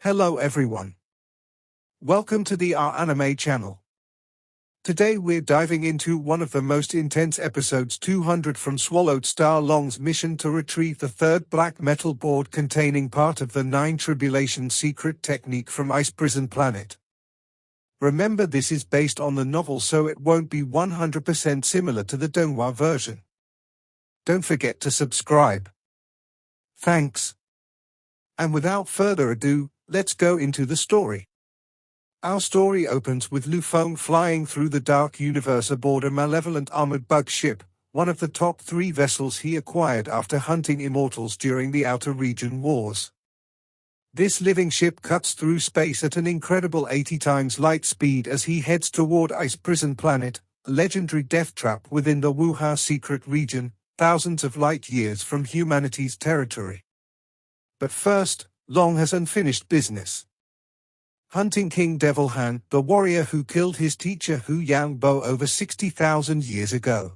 Hello everyone. Welcome to the Our Anime channel. Today we're diving into one of the most intense episodes 200 from Swallowed Star Long's mission to retrieve the third black metal board containing part of the Nine Tribulation secret technique from Ice Prison Planet. Remember, this is based on the novel, so it won't be 100% similar to the Donghua version. Don't forget to subscribe. Thanks. And without further ado, let's go into the story. Our story opens with Luo Feng flying through the dark universe aboard a malevolent armored bug ship, one of the top 3 vessels he acquired after hunting immortals during the Outer Region Wars. This living ship cuts through space at an incredible 80 times light speed as he heads toward Ice Prison Planet, a legendary death trap within the Wuha secret region, thousands of light years from humanity's territory. But first, Long has unfinished business. Hunting King Devil Han, the warrior who killed his teacher Hu Yangbo over 60,000 years ago.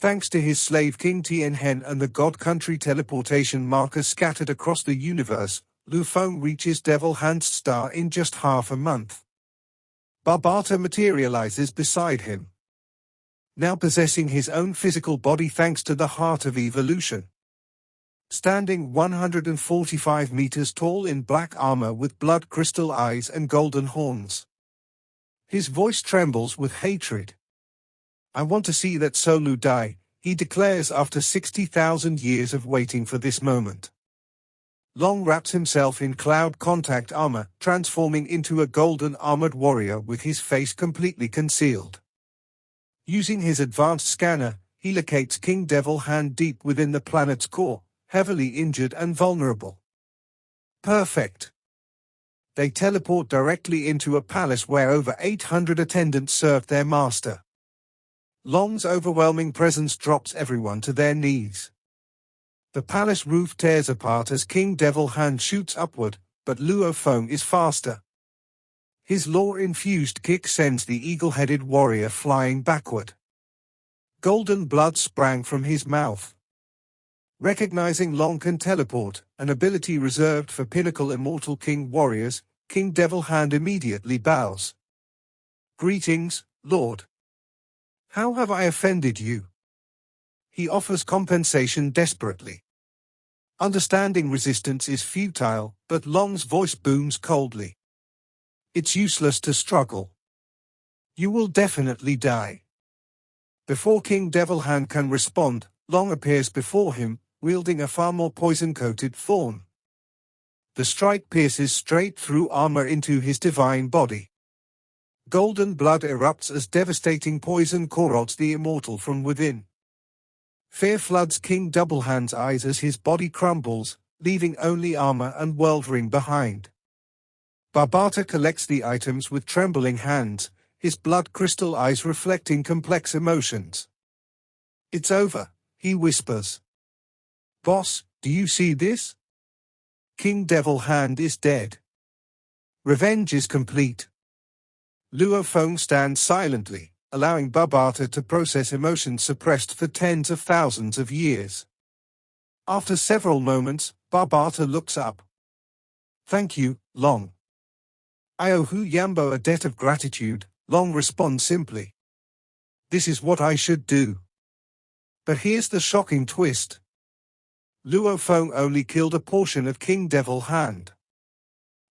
Thanks to his slave King Tian Hen and the God Country teleportation markers scattered across the universe, Luo Feng reaches Devil Han's star in just half a month. Barbata materializes beside him, now possessing his own physical body thanks to the Heart of Evolution. Standing 145 meters tall in black armor with blood crystal eyes and golden horns. His voice trembles with hatred. "I want to see that Solu die," he declares after 60,000 years of waiting for this moment. Long wraps himself in cloud contact armor, transforming into a golden armored warrior with his face completely concealed. Using his advanced scanner, he locates King Devil Han deep within the planet's core, heavily injured and vulnerable. Perfect. They teleport directly into a palace where over 800 attendants serve their master. Long's overwhelming presence drops everyone to their knees. The palace roof tears apart as King Devil Han shoots upward, but Luo Feng is faster. His lore-infused kick sends the eagle-headed warrior flying backward. Golden blood sprang from his mouth. Recognizing Long can teleport, an ability reserved for pinnacle immortal king warriors, King Devil Han immediately bows. "Greetings, Lord. How have I offended you?" He offers compensation desperately. Understanding resistance is futile, but Long's voice booms coldly. "It's useless to struggle. You will definitely die." Before King Devil Han can respond, Long appears before him, wielding a far more poison-coated thorn. The strike pierces straight through armor into his divine body. Golden blood erupts as devastating poison corrodes the immortal from within. Fear floods King Devil Han's eyes as his body crumbles, leaving only armor and world ring behind. Barbata collects the items with trembling hands, his blood crystal eyes reflecting complex emotions. "It's over," he whispers. "Boss, do you see this? King Devil Han is dead. Revenge is complete." Luo Feng stands silently, allowing Barbata to process emotions suppressed for tens of thousands of years. After several moments, Barbata looks up. "Thank you, Long. I owe Hu Yangbo a debt of gratitude," Long responds simply. "This is what I should do." But here's the shocking twist. Luo Feng only killed a portion of King Devil Han.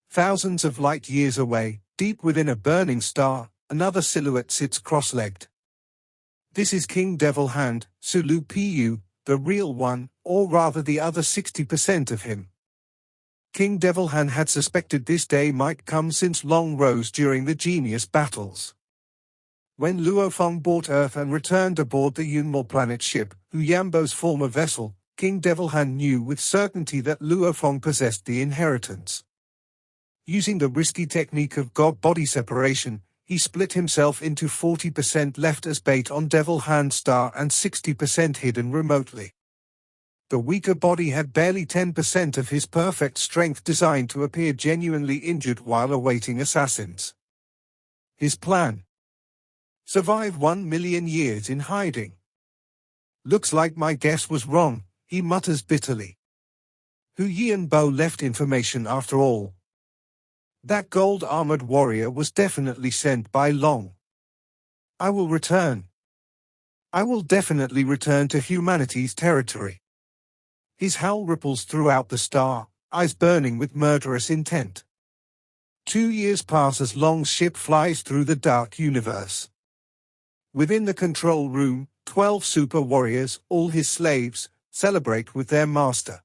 Thousands of light years away, deep within a burning star, another silhouette sits cross-legged. This is King Devil Han, Sulu Pu, the real one, or rather the other 60% of him. King Devil Han had suspected this day might come since Long rose during the genius battles. When Luo Feng bought Earth and returned aboard the Yunmo planet ship, Hu Yangbo's former vessel, King Devil Han knew with certainty that Luo Feng possessed the inheritance. Using the risky technique of god-body separation, he split himself into 40% left as bait on Devil Han's star and 60% hidden remotely. The weaker body had barely 10% of his perfect strength designed to appear genuinely injured while awaiting assassins. His plan: survive 1 million years in hiding. "Looks like my guess was wrong," he mutters bitterly. Hu Yangbo left information after all, That gold-armored warrior was definitely sent by Long. I will return. I will definitely return to humanity's territory. His howl ripples throughout the star, eyes burning with murderous intent. 2 years pass as Long's ship flies through the dark universe. Within the control room, 12 super warriors, all his slaves, celebrate with their master.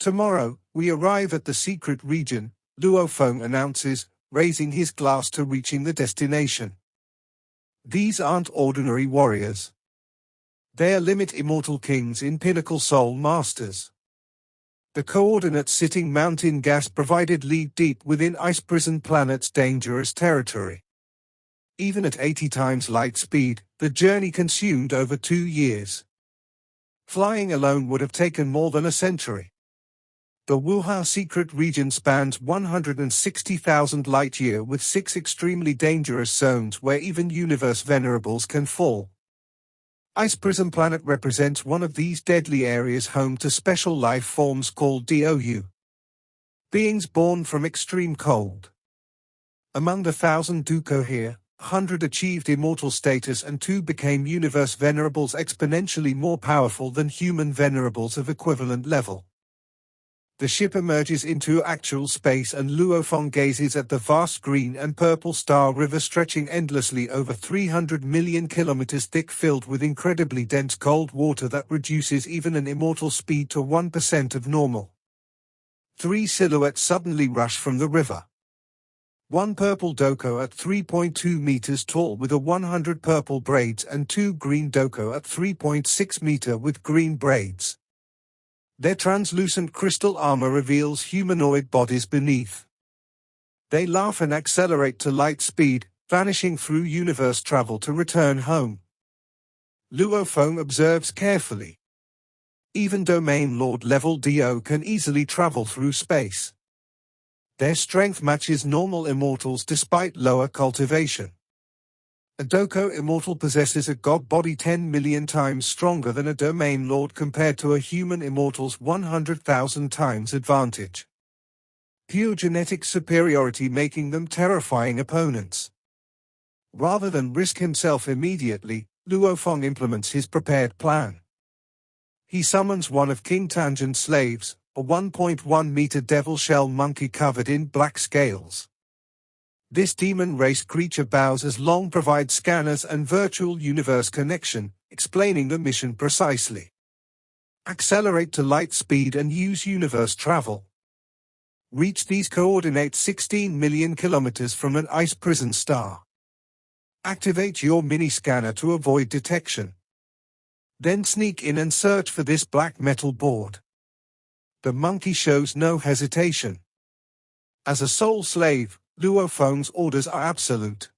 Tomorrow, we arrive at the secret region, Luo Feng announces, raising his glass to reaching the destination. These aren't ordinary warriors. They are limit immortal kings in pinnacle soul masters. The coordinates sitting mountain gas provided lead deep within ice prison planet's dangerous territory. Even at 80 times light speed, the journey consumed over 2 years. Flying alone would have taken more than a century. The Wuha secret region spans 160,000 light-year with 6 extremely dangerous zones where even universe venerables can fall. Ice Prison Planet represents one of these deadly areas, home to special life forms called Dou. Beings born from extreme cold. Among the 1,000 Dou Kou here, 100 achieved immortal status and 2 became universe venerables, exponentially more powerful than human venerables of equivalent level. The ship emerges into actual space and Luo Feng gazes at the vast green and purple star river stretching endlessly over 300 million kilometers thick, filled with incredibly dense cold water that reduces even an immortal speed to 1% of normal. 3 silhouettes suddenly rush from the river. One purple Dou Kou at 3.2 meters tall with a 100 purple braids and 2 green Dou Kou at 3.6 meter with green braids. Their translucent crystal armor reveals humanoid bodies beneath. They laugh and accelerate to light speed, vanishing through universe travel to return home. Luo Feng observes carefully. Even Domain Lord level Dio can easily travel through space. Their strength matches normal immortals despite lower cultivation. A Dou Kou immortal possesses a god body 10 million times stronger than a Domain Lord compared to a human immortal's 100,000 times advantage. Pure genetic superiority making them terrifying opponents. Rather than risk himself immediately, Luo Feng implements his prepared plan. He summons one of King Tangent's slaves, a 1.1-meter devil shell monkey covered in black scales. This demon race creature bows as Long provides scanners and virtual universe connection, explaining the mission precisely. Accelerate to light speed and use universe travel. Reach these coordinates 16 million kilometers from an ice prison star. Activate your mini-scanner to avoid detection. Then sneak in and search for this black metal board. The monkey shows no hesitation. As a soul slave, Luo Feng's orders are absolute.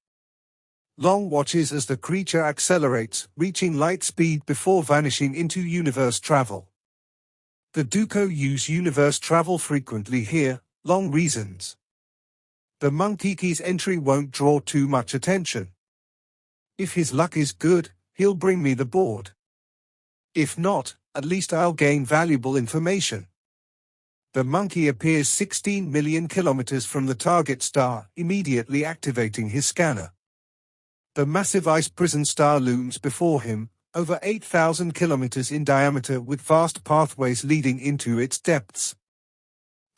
Long watches as the creature accelerates, reaching light speed before vanishing into universe travel. The Dou Kou use universe travel frequently here, Long reasons. The monkey's entry won't draw too much attention. If his luck is good, he'll bring me the board. If not, at least I'll gain valuable information. The monkey appears 16 million kilometers from the target star, immediately activating his scanner. The massive ice prison star looms before him, over 8,000 kilometers in diameter with vast pathways leading into its depths.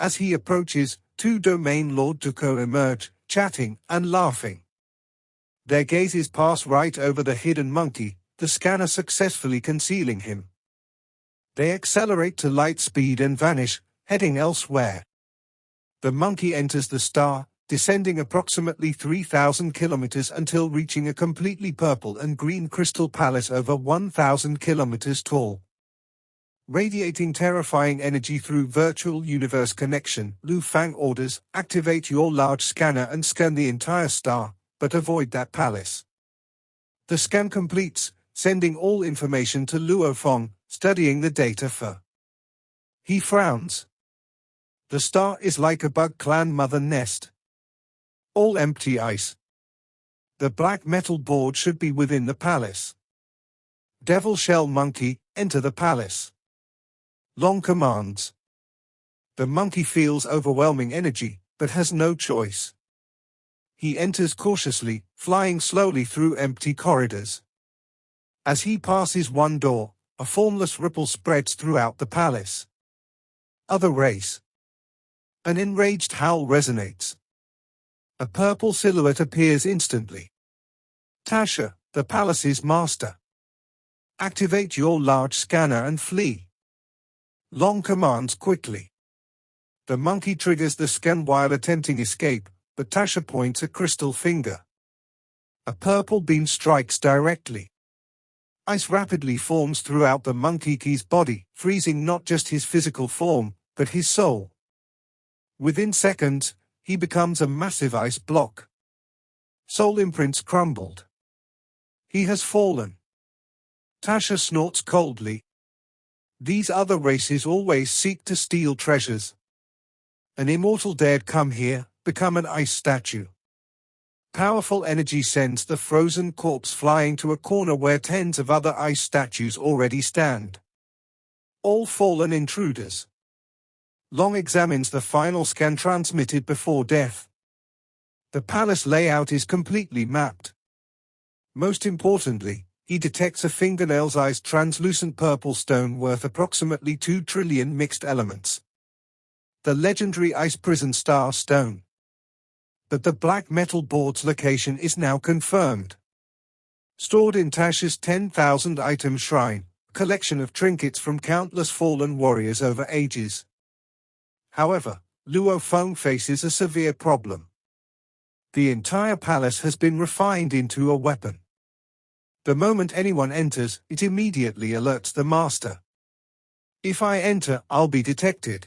As he approaches, 2 Domain Lord Dou Kou emerge, chatting and laughing. Their gazes pass right over the hidden monkey, the scanner successfully concealing him. They accelerate to light speed and vanish, heading elsewhere. The monkey enters the star, descending approximately 3,000 kilometers until reaching a completely purple and green crystal palace over 1,000 kilometers tall. Radiating terrifying energy through virtual universe connection, Luo Feng orders, activate your large scanner and scan the entire star, but avoid that palace. The scan completes, sending all information to Luo Feng, studying the data for. He frowns. The star is like a bug clan mother nest. All empty ice. The black metal board should be within the palace. Devil Shell Monkey, enter the palace. Long commands. The monkey feels overwhelming energy, but has no choice. He enters cautiously, flying slowly through empty corridors. As he passes one door, a formless ripple spreads throughout the palace. Other race. An enraged howl resonates. A purple silhouette appears instantly. Tasha, the palace's master. Activate your large scanner and flee. Long commands quickly. The monkey triggers the scan while attempting escape, but Tasha points a crystal finger. A purple beam strikes directly. Ice rapidly forms throughout the monkey's body, freezing not just his physical form, but his soul. Within seconds, he becomes a massive ice block. Soul imprints crumbled. He has fallen. Tasha snorts coldly. These other races always seek to steal treasures. An immortal dared come here, become an ice statue. Powerful energy sends the frozen corpse flying to a corner where tens of other ice statues already stand. All fallen intruders. Long examines the final scan transmitted before death. The palace layout is completely mapped. Most importantly, he detects a fingernail-sized translucent purple stone worth approximately 2 trillion mixed elements. The legendary ice prison star stone. But the black metal board's location is now confirmed. Stored in Tasha's 10,000-item shrine, a collection of trinkets from countless fallen warriors over ages. However, Luo Feng faces a severe problem. The entire palace has been refined into a weapon. The moment anyone enters, it immediately alerts the master. If I enter, I'll be detected.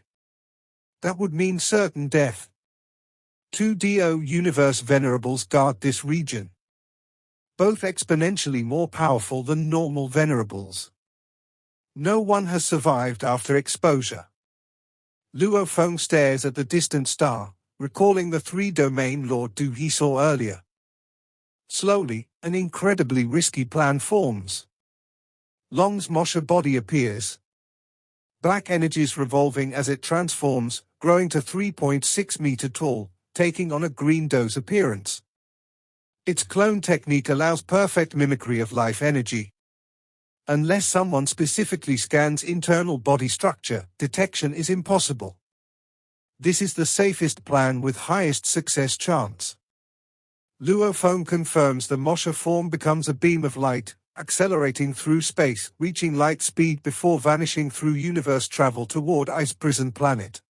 That would mean certain death. 2 Dou Universe Venerables guard this region. Both exponentially more powerful than normal Venerables. No one has survived after exposure. Luo Feng stares at the distant star, recalling the 3-domain Lord Dou he saw earlier. Slowly, an incredibly risky plan forms. Long's Mosha body appears. Black energies revolving as it transforms, growing to 3.6 meter tall, taking on a green Dou's appearance. Its clone technique allows perfect mimicry of life energy. Unless someone specifically scans internal body structure, detection is impossible. This is the safest plan with highest success chance. Luo Feng confirms the Mosha form becomes a beam of light, accelerating through space, reaching light speed before vanishing through universe travel toward Ice Prison Planet.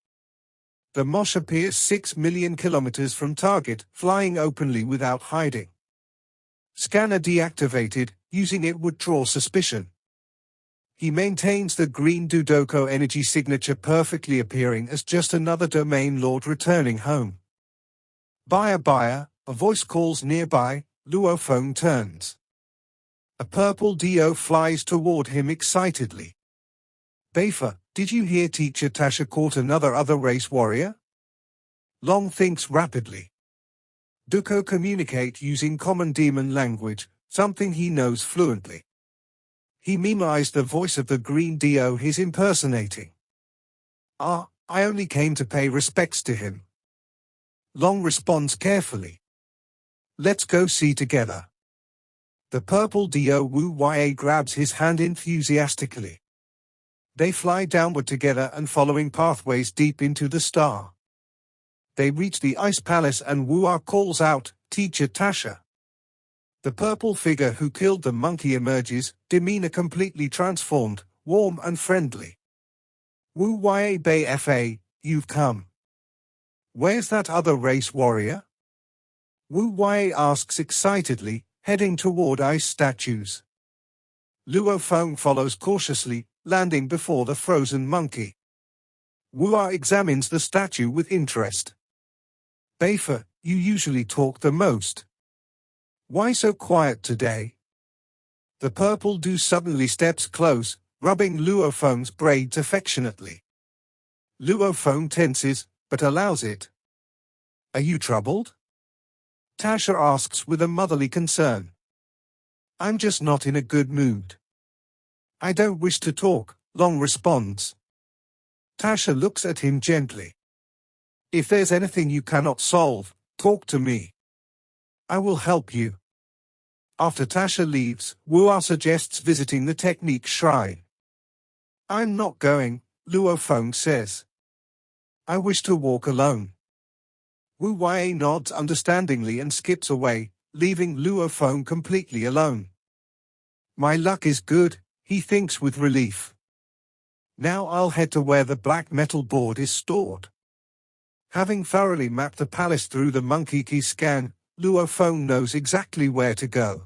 The Mosha appears 6 million kilometers from target, flying openly without hiding. Scanner deactivated, using it would draw suspicion. He maintains the green Dudoko energy signature perfectly appearing as just another domain lord returning home. Buyer, a voice calls nearby. Luo Feng turns. A purple Dio flies toward him excitedly. Beifa, did you hear Teacher Tasha caught another race warrior? Long thinks rapidly. Duko communicate using common demon language, something he knows fluently. He memoized the voice of the green Dio he's impersonating. I only came to pay respects to him. Long responds carefully. Let's go see together. The purple Dio Wu Ya grabs his hand enthusiastically. They fly downward together and following pathways deep into the star. They reach the ice palace and Wuha calls out, Teacher Tasha. The purple figure who killed the monkey emerges, demeanor completely transformed, warm and friendly. Wu Ya Bei Fa, you've come. Where's that other race warrior? Wu Ya asks excitedly, heading toward ice statues. Luo Feng follows cautiously, landing before the frozen monkey. Wuha examines the statue with interest. Beifa, you usually talk the most. Why so quiet today? The purple Dou suddenly steps close, rubbing Luo Feng's braids affectionately. Luo Feng tenses, but allows it. Are you troubled? Tasha asks with a motherly concern. I'm just not in a good mood. I don't wish to talk, Long responds. Tasha looks at him gently. If there's anything you cannot solve, talk to me. I will help you. After Tasha leaves, Wuha suggests visiting the technique shrine. I'm not going, Luo Feng says. I wish to walk alone. Wu Wei nods understandingly and skips away, leaving Luo Feng completely alone. My luck is good, he thinks with relief. Now I'll head to where the black metal board is stored. Having thoroughly mapped the palace through the monkey key scan, Luo Feng knows exactly where to go.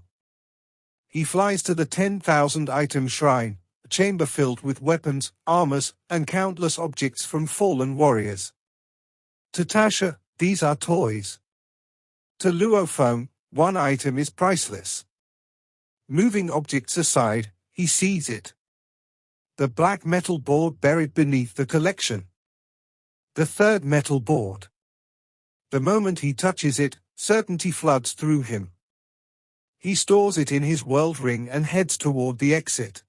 He flies to the 10,000-item shrine, a chamber filled with weapons, armors, and countless objects from fallen warriors. To Tasha, these are toys. To Luo Feng, one item is priceless. Moving objects aside, he sees it. The black metal board buried beneath the collection. The third metal board. The moment he touches it, certainty floods through him. He stores it in his world ring and heads toward the exit.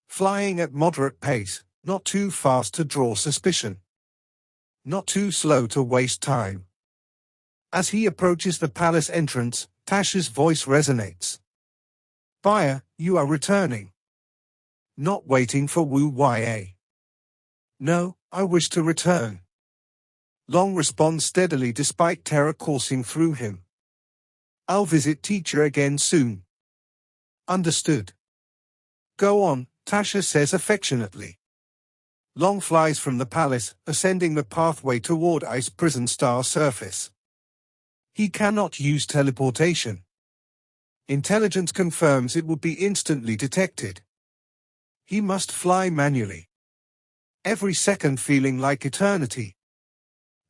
Flying at moderate pace, not too fast to draw suspicion. Not too slow to waste time. As he approaches the palace entrance, Tasha's voice resonates. Buyer, you are returning. Not waiting for Wu Wei. No, I wish to return. Long responds steadily despite terror coursing through him. I'll visit teacher again soon. Understood. Go on, Tasha says affectionately. Long flies from the palace, ascending the pathway toward Ice Prison Star surface. He cannot use teleportation. Intelligence confirms it would be instantly detected. He must fly manually. Every second feeling like eternity.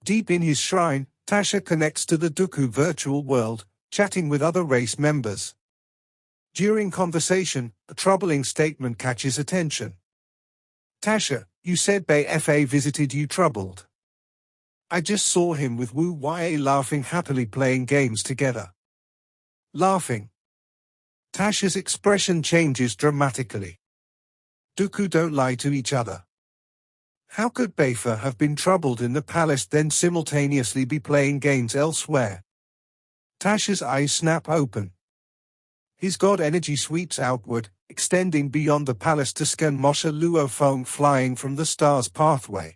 Deep in his shrine, Tasha connects to the Dou Kou virtual world, chatting with other race members. During conversation, a troubling statement catches attention. Tasha, you said Bei Fa visited you troubled. I just saw him with Wu Wei laughing happily playing games together. Laughing. Tasha's expression changes dramatically. Dou Kou don't lie to each other. How could Bei Fa have been troubled in the palace then simultaneously be playing games elsewhere? Tasha's eyes snap open. His god energy sweeps outward, extending beyond the palace to scan Mosha Luo Feng flying from the star's pathway.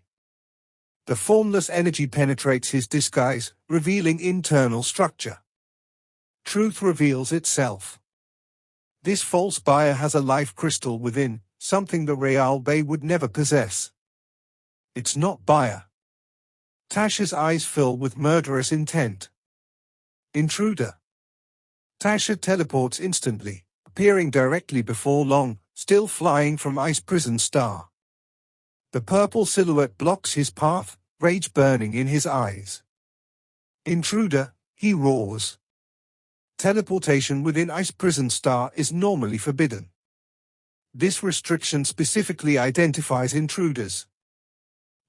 The formless energy penetrates his disguise, revealing internal structure. Truth reveals itself. This false buyer has a life crystal within, something the Real Bei would never possess. It's not buyer. Tasha's eyes fill with murderous intent. Intruder. Tasha teleports instantly, appearing directly before Long, still flying from Ice Prison Star. The purple silhouette blocks his path, rage burning in his eyes. Intruder, he roars. Teleportation within Ice Prison Star is normally forbidden. This restriction specifically identifies intruders.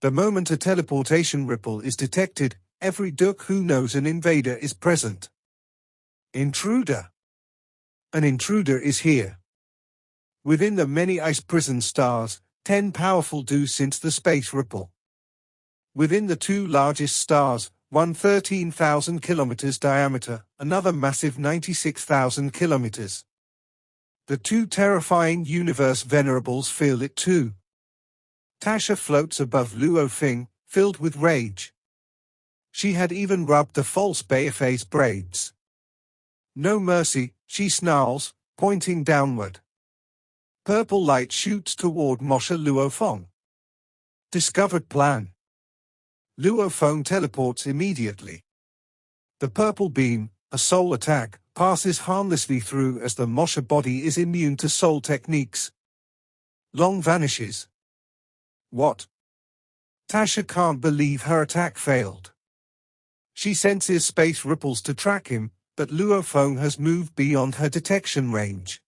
The moment a teleportation ripple is detected, every Dou Kou knows an invader is present. Intruder. An intruder is here. Within the many Ice Prison Stars, 10 powerful do since the space ripple. Within the two largest stars, one 13,000 kilometers diameter, another massive 96,000 kilometers. The two terrifying universe venerables feel it too. Tasha floats above Luo Feng, filled with rage. She had even rubbed the false Bei Fa's braids. No mercy, she snarls, pointing downward. Purple light shoots toward Mosha Luo Feng. Discovered plan. Luo Feng teleports immediately. The purple beam, a soul attack, passes harmlessly through as the Mosha body is immune to soul techniques. Long vanishes. What? Tasha can't believe her attack failed. She senses space ripples to track him, but Luo Feng has moved beyond her detection range.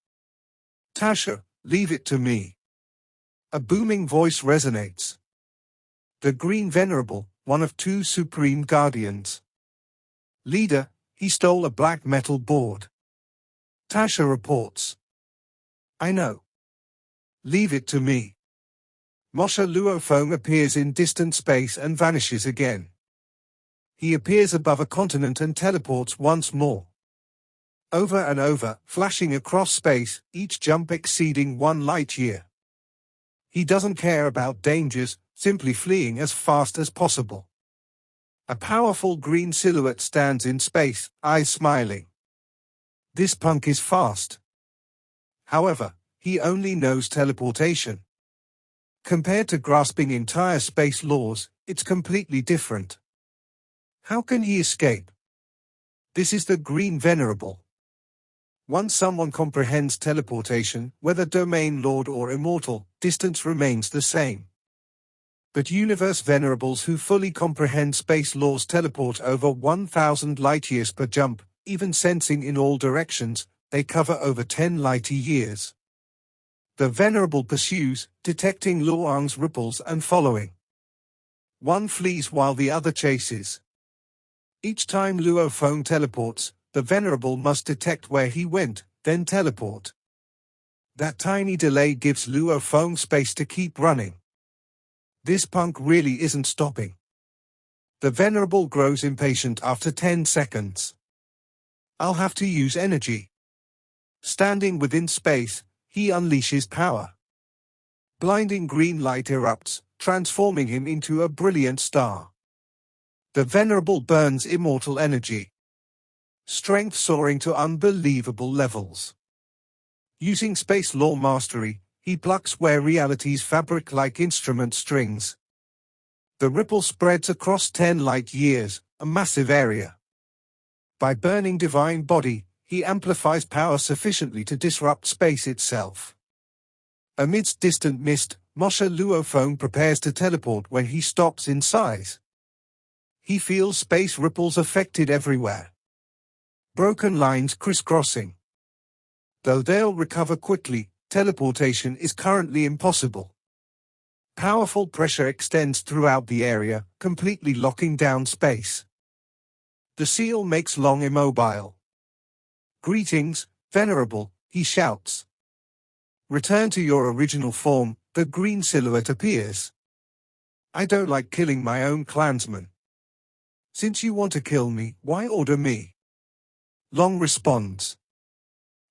Tasha, leave it to me. A booming voice resonates. The Green Venerable, one of two Supreme Guardians. Leader, he stole a black metal board. Tasha reports. I know. Leave it to me. Mosha Luo Feng appears in distant space and vanishes again. He appears above a continent and teleports once more. Over and over, flashing across space, each jump exceeding 1 light-year. He doesn't care about dangers, simply fleeing as fast as possible. A powerful green silhouette stands in space, eyes smiling. This punk is fast. However, he only knows teleportation. Compared to grasping entire space laws, it's completely different. How can he escape? This is the Green Venerable. Once someone comprehends teleportation, whether domain lord or immortal, distance remains the same. But universe venerables who fully comprehend space laws teleport over 1,000 light-years per jump, even sensing in all directions. They cover over 10 light-years. The Venerable pursues, detecting Luo's ripples and following. One flees while the other chases. Each time Luo Feng teleports, the Venerable must detect where he went, then teleport. That tiny delay gives Luo Feng space to keep running. This punk really isn't stopping. The Venerable grows impatient after 10 seconds. I'll have to use energy. Standing within space, he unleashes power. Blinding green light erupts, transforming him into a brilliant star. The Venerable burns immortal energy. Strength soaring to unbelievable levels. Using space law mastery, he plucks where reality's fabric-like instrument strings. The ripple spreads across 10 light-years, a massive area. By burning divine body, he amplifies power sufficiently to disrupt space itself. Amidst distant mist, Mosha Luo Feng prepares to teleport when he stops in size. He feels space ripples affected everywhere. Broken lines crisscrossing. Though they'll recover quickly, teleportation is currently impossible. Powerful pressure extends throughout the area, completely locking down space. The seal makes Long immobile. Greetings, Venerable, he shouts. Return to your original form, the green silhouette appears. I don't like killing my own clansmen. Since you want to kill me, why order me? Long responds.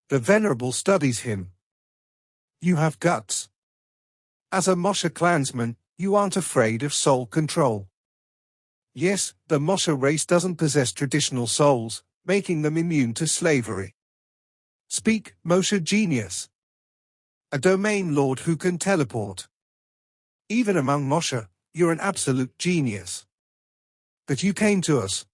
The Venerable studies him. You have guts. As a Mosha clansman, you aren't afraid of soul control. Yes, the Mosha race doesn't possess traditional souls, making them immune to slavery. Speak, Mosha genius. A domain lord who can teleport. Even among Mosha, you're an absolute genius. But you came to us.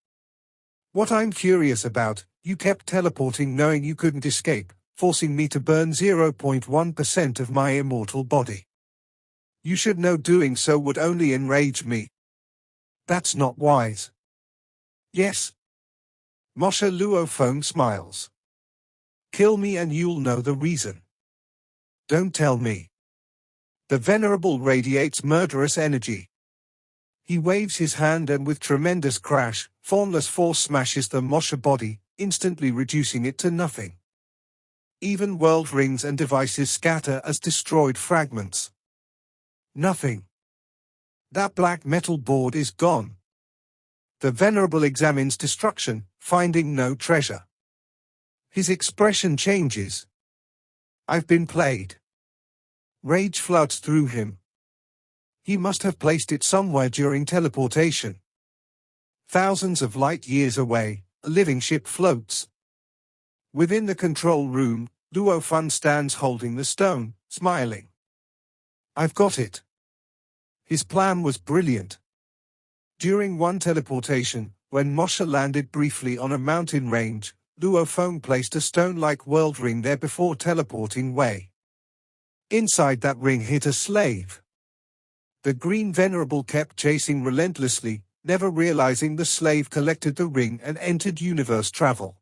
What I'm curious about, you kept teleporting knowing you couldn't escape, forcing me to burn 0.1% of my immortal body. You should know doing so would only enrage me. That's not wise. Yes. Mosha Luo Feng smiles. Kill me and you'll know the reason. Don't tell me. The Venerable radiates murderous energy. He waves his hand and with tremendous crash, formless force smashes the Mosha body, instantly reducing it to nothing. Even world rings and devices scatter as destroyed fragments. Nothing. That black metal board is gone. The Venerable examines destruction, finding no treasure. His expression changes. I've been played. Rage floods through him. He must have placed it somewhere during teleportation. Thousands of light years away, a living ship floats. Within the control room, Luo Feng stands holding the stone, smiling. I've got it. His plan was brilliant. During one teleportation, when Mosha landed briefly on a mountain range, Luo Feng placed a stone-like world ring there before teleporting away. Inside that ring hid a slave. The Green Venerable kept chasing relentlessly, never realizing the slave collected the ring and entered universe travel.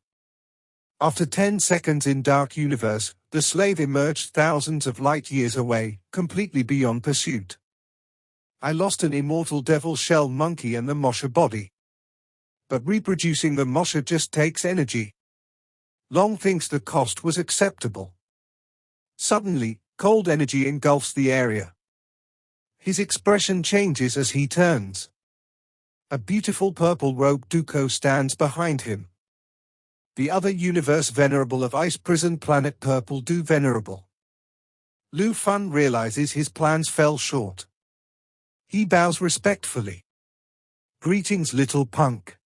After 10 seconds in Dark Universe, the slave emerged thousands of light years away, completely beyond pursuit. I lost an immortal devil shell monkey and the Mosha body. But reproducing the Mosha just takes energy. Long thinks the cost was acceptable. Suddenly, cold energy engulfs the area. His expression changes as he turns. A beautiful purple-robed Dou Kou stands behind him. The other universe Venerable of Ice Prison Planet Purple Dou Venerable. Luo Feng realizes his plans fell short. He bows respectfully. Greetings, little punk.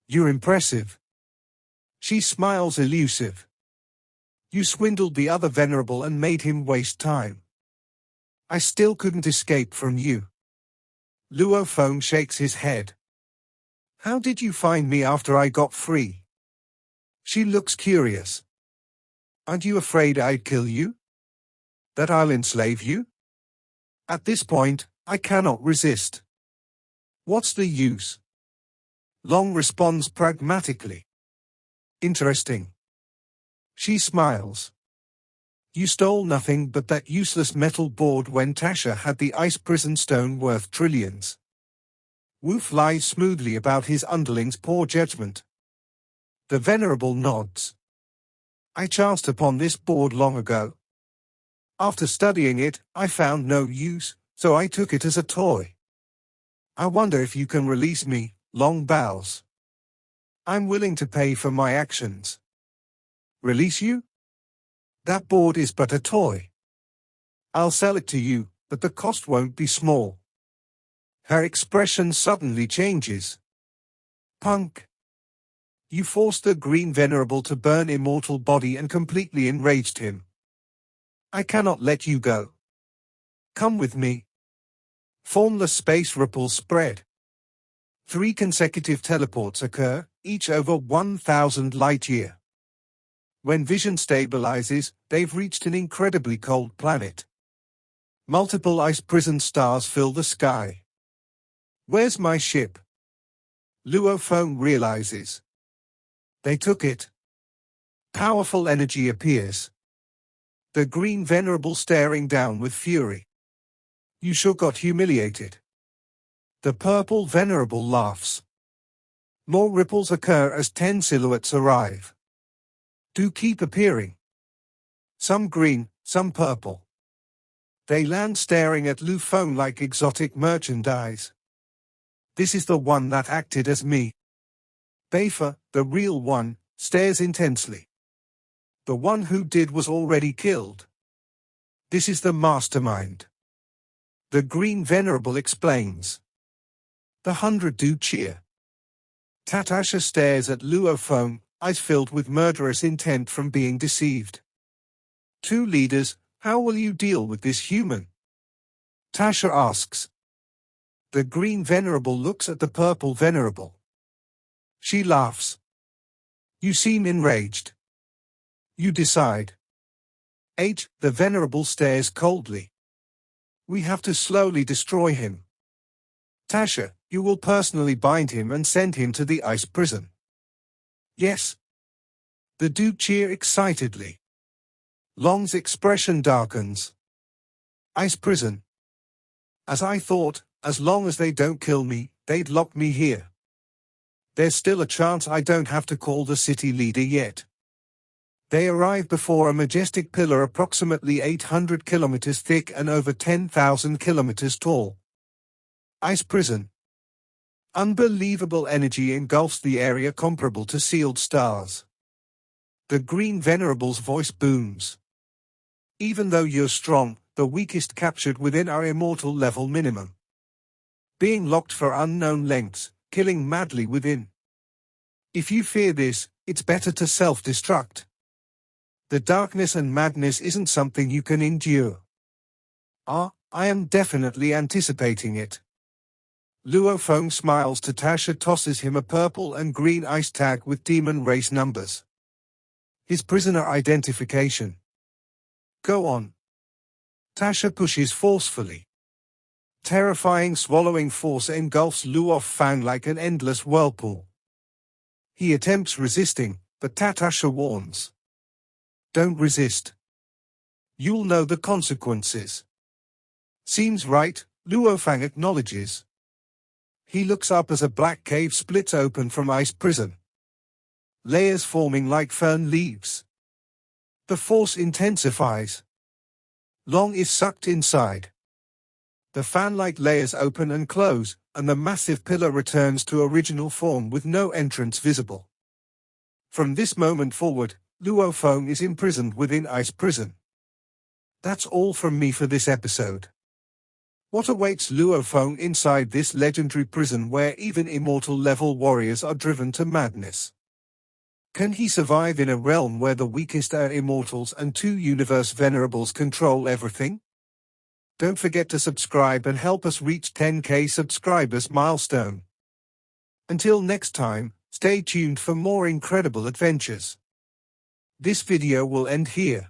You're impressive. She smiles elusive. You swindled the other Venerable and made him waste time. I still couldn't escape from you. Luo Feng shakes his head. How did you find me after I got free? She looks curious. Aren't you afraid I'd kill you? That I'll enslave you? At this point, I cannot resist. What's the use? Long responds pragmatically. Interesting. She smiles. You stole nothing but that useless metal board when Tasha had the ice prison stone worth trillions. Wu lies smoothly about his underling's poor judgment. The Venerable nods. I chanced upon this board long ago. After studying it, I found no use, so I took it as a toy. I wonder if you can release me. Long bows. I'm willing to pay for my actions. Release you? That board is but a toy. I'll sell it to you, but the cost won't be small. Her expression suddenly changes. Punk. You forced the Green Venerable to burn immortal body and completely enraged him. I cannot let you go. Come with me. Formless space ripples spread. 3 consecutive teleports occur, each over 1,000 light-year. When vision stabilizes, they've reached an incredibly cold planet. Multiple ice prison stars fill the sky. Where's my ship? Luo Feng realizes. They took it. Powerful energy appears. The Green Venerable staring down with fury. You sure got humiliated. The Purple Venerable laughs. More ripples occur as 10 silhouettes arrive. Do keep appearing. Some green, some purple. They land staring at Luo Feng like exotic merchandise. This is the one that acted as me. Beifa, the real one, stares intensely. The one who did was already killed. This is the mastermind. The Green Venerable explains. The 100 do cheer. Tatasha stares at Luo Feng, eyes filled with murderous intent from being deceived. 2 leaders, how will you deal with this human? Tasha asks. The Green Venerable looks at the Purple Venerable. She laughs. You seem enraged. You decide. The Venerable stares coldly. We have to slowly destroy him. Tasha, you will personally bind him and send him to the ice prison. Yes. The do cheer excitedly. Long's expression darkens. Ice prison. As I thought, as long as they don't kill me, they'd lock me here. There's still a chance I don't have to call the city leader yet. They arrive before a majestic pillar approximately 800 kilometers thick and over 10,000 kilometers tall. Ice prison. Unbelievable energy engulfs the area comparable to sealed stars. The Green Venerable's voice booms. Even though you're strong, the weakest captured within our immortal level minimum. Being locked for unknown lengths, killing madly within. If you fear this, it's better to self-destruct. The darkness and madness isn't something you can endure. I am definitely anticipating it. Luo Feng smiles. Tasha tosses him a purple and green ice tag with demon race numbers. His prisoner identification. Go on. Tasha pushes forcefully. Terrifying swallowing force engulfs Luo Feng like an endless whirlpool. He attempts resisting, but Tatasha warns. Don't resist. You'll know the consequences. Seems right, Luo Feng acknowledges. He looks up as a black cave splits open from ice prison. Layers forming like fern leaves. The force intensifies. Long is sucked inside. The fan-like layers open and close, and the massive pillar returns to original form with no entrance visible. From this moment forward, Luo Feng is imprisoned within Ice Prison. That's all from me for this episode. What awaits Luo Feng inside this legendary prison where even immortal-level warriors are driven to madness? Can he survive in a realm where the weakest are immortals and two universe venerables control everything? Don't forget to subscribe and help us reach 10K subscribers milestone. Until next time, stay tuned for more incredible adventures. This video will end here.